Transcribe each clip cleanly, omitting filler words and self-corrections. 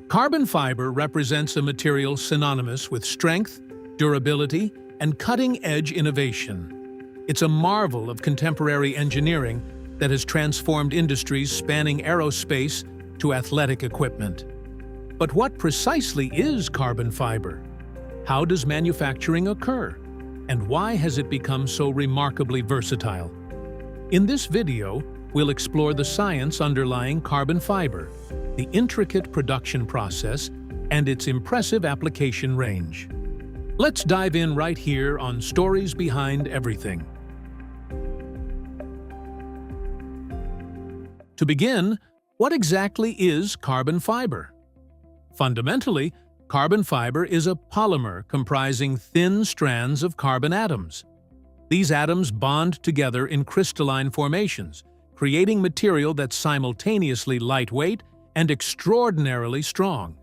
Carbon fiber represents a material synonymous with strength, durability, and cutting-edge innovation. It's a marvel of contemporary engineering that has transformed industries spanning aerospace to athletic equipment. But what precisely is carbon fiber? How does manufacturing occur? And why has it become so remarkably versatile? In this video, we'll explore the science underlying carbon fiber, the intricate production process, and its impressive application range. Let's dive in right here on Stories Behind Everything. To begin, what exactly is carbon fiber? Fundamentally, carbon fiber is a polymer comprising thin strands of carbon atoms. These atoms bond together in crystalline formations, creating material that's simultaneously lightweight and extraordinarily strong.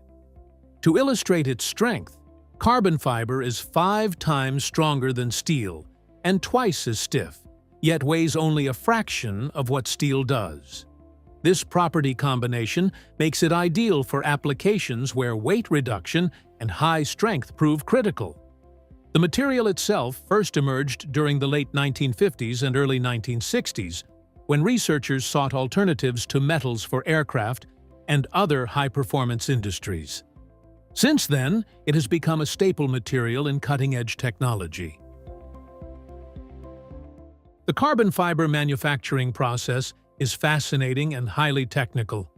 To illustrate its strength, carbon fiber is 5 times stronger than steel and twice as stiff, yet weighs only a fraction of what steel does. This property combination makes it ideal for applications where weight reduction and high strength prove critical. The material itself first emerged during the late 1950s and early 1960s, when researchers sought alternatives to metals for aircraft and other high-performance industries. Since then, it has become a staple material in cutting-edge technology. The carbon fiber manufacturing process is fascinating and highly technical.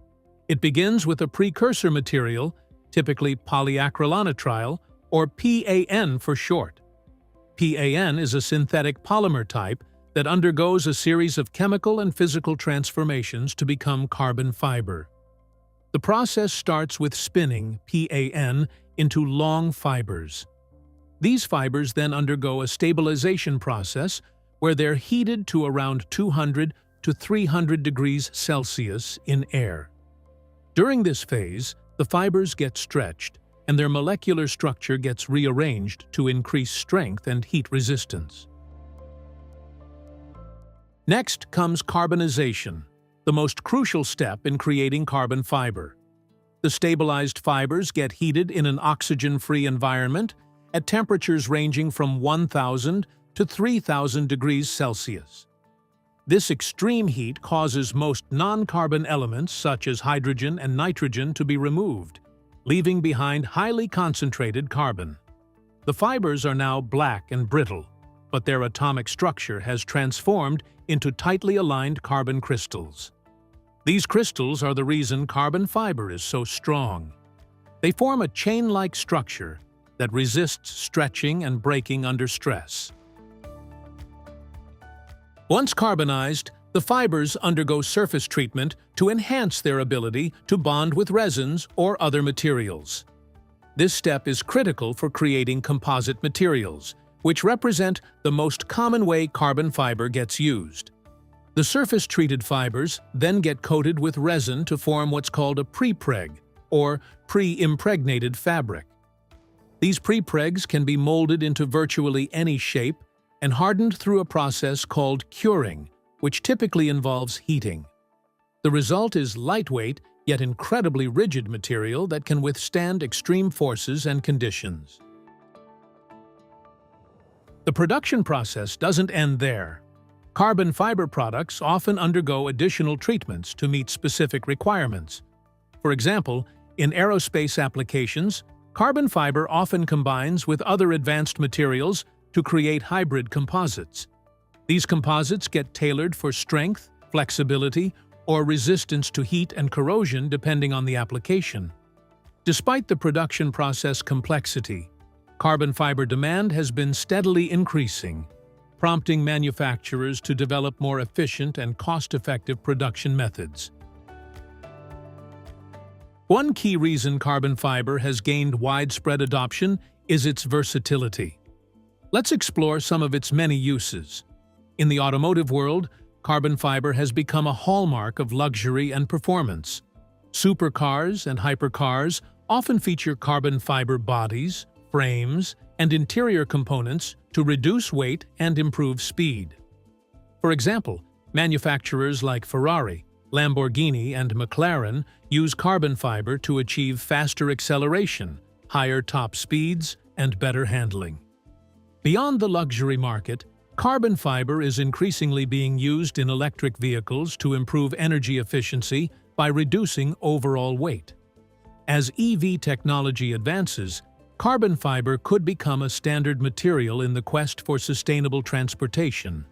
It begins with a precursor material, typically polyacrylonitrile, or PAN for short. PAN is a synthetic polymer type that undergoes a series of chemical and physical transformations to become carbon fiber. The process starts with spinning PAN into long fibers. These fibers then undergo a stabilization process where they're heated to around 200 to 300 degrees Celsius in air. During this phase, the fibers get stretched and their molecular structure gets rearranged to increase strength and heat resistance. Next comes carbonization, the most crucial step in creating carbon fiber. The stabilized fibers get heated in an oxygen-free environment at temperatures ranging from 1,000 to 3,000 degrees Celsius. This extreme heat causes most non-carbon elements such as hydrogen and nitrogen to be removed, leaving behind highly concentrated carbon. The fibers are now black and brittle, but their atomic structure has transformed into tightly aligned carbon crystals. These crystals are the reason carbon fiber is so strong. They form a chain-like structure that resists stretching and breaking under stress. Once carbonized, the fibers undergo surface treatment to enhance their ability to bond with resins or other materials. This step is critical for creating composite materials, which represent the most common way carbon fiber gets used. The surface-treated fibers then get coated with resin to form what's called a prepreg, or pre-impregnated fabric. These prepregs can be molded into virtually any shape and hardened through a process called curing, which typically involves heating. The result is lightweight yet incredibly rigid material that can withstand extreme forces and conditions. The production process doesn't end there. Carbon fiber products often undergo additional treatments to meet specific requirements. For example, in aerospace applications, carbon fiber often combines with other advanced materials to create hybrid composites. These composites get tailored for strength, flexibility, or resistance to heat and corrosion depending on the application. Despite the production process complexity, carbon fiber demand has been steadily increasing, prompting manufacturers to develop more efficient and cost-effective production methods. One key reason carbon fiber has gained widespread adoption is its versatility. Let's explore some of its many uses. In the automotive world, carbon fiber has become a hallmark of luxury and performance. Supercars and hypercars often feature carbon fiber bodies, frames, and interior components to reduce weight and improve speed. For example, manufacturers like Ferrari Lamborghini and McLaren use carbon fiber to achieve faster acceleration, higher top speeds, and better handling. Beyond the luxury market, carbon fiber is increasingly being used in electric vehicles to improve energy efficiency by reducing overall weight. As EV technology advances, carbon fiber could become a standard material in the quest for sustainable transportation.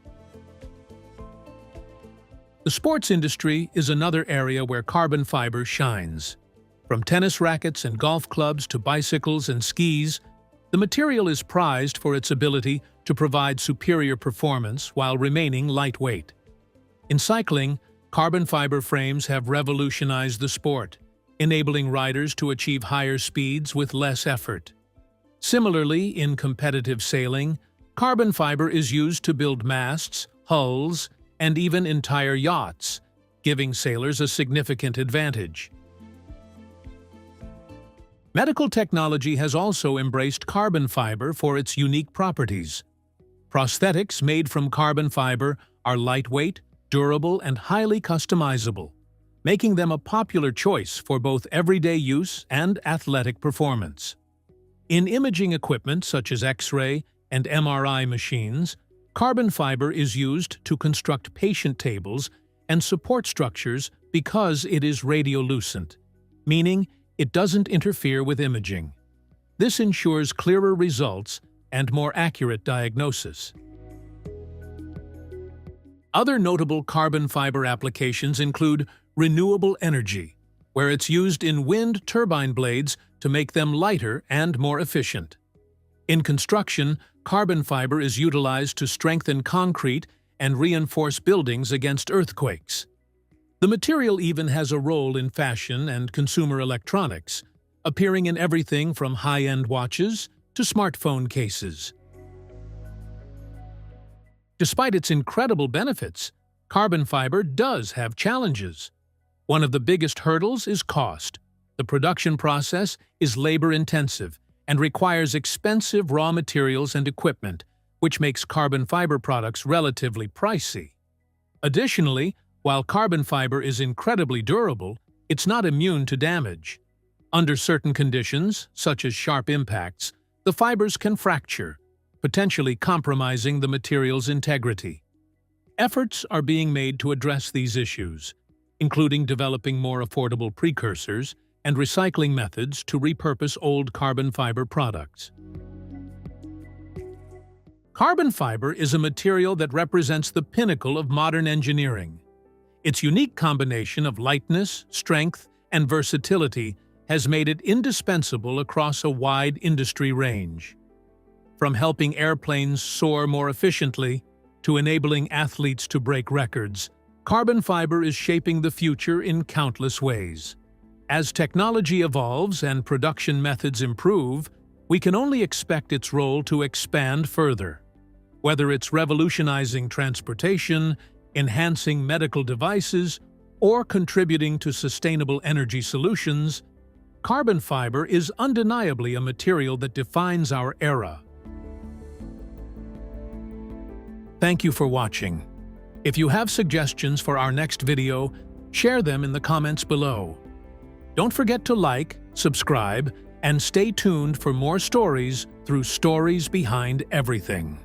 The sports industry is another area where carbon fiber shines. From tennis rackets and golf clubs to bicycles and skis, the material is prized for its ability to provide superior performance while remaining lightweight. In cycling, carbon fiber frames have revolutionized the sport, enabling riders to achieve higher speeds with less effort. Similarly, in competitive sailing, carbon fiber is used to build masts, hulls, and even entire yachts, giving sailors a significant advantage. Medical technology has also embraced carbon fiber for its unique properties. Prosthetics made from carbon fiber are lightweight, durable, and highly customizable, making them a popular choice for both everyday use and athletic performance. In imaging equipment such as X-ray and MRI machines, carbon fiber is used to construct patient tables and support structures because it is radiolucent, meaning it doesn't interfere with imaging. This ensures clearer results and more accurate diagnosis. Other notable carbon fiber applications include renewable energy, where it's used in wind turbine blades to make them lighter and more efficient. In construction, carbon fiber is utilized to strengthen concrete and reinforce buildings against earthquakes. The material even has a role in fashion and consumer electronics, appearing in everything from high-end watches to smartphone cases. Despite its incredible benefits, carbon fiber does have challenges. One of the biggest hurdles is cost. The production process is labor-intensive and requires expensive raw materials and equipment, which makes carbon fiber products relatively pricey. Additionally, while carbon fiber is incredibly durable, it's not immune to damage. Under certain conditions, such as sharp impacts, the fibers can fracture, potentially compromising the material's integrity. Efforts are being made to address these issues, including developing more affordable precursors and recycling methods to repurpose old carbon fiber products. Carbon fiber is a material that represents the pinnacle of modern engineering. Its unique combination of lightness, strength, and versatility has made it indispensable across a wide industry range. From helping airplanes soar more efficiently to enabling athletes to break records, carbon fiber is shaping the future in countless ways. As technology evolves and production methods improve, we can only expect its role to expand further. Whether it's revolutionizing transportation, enhancing medical devices, or contributing to sustainable energy solutions, carbon fiber is undeniably a material that defines our era. Thank you for watching. If you have suggestions for our next video, share them in the comments below. Don't forget to like, subscribe, and stay tuned for more stories through Stories Behind Everything.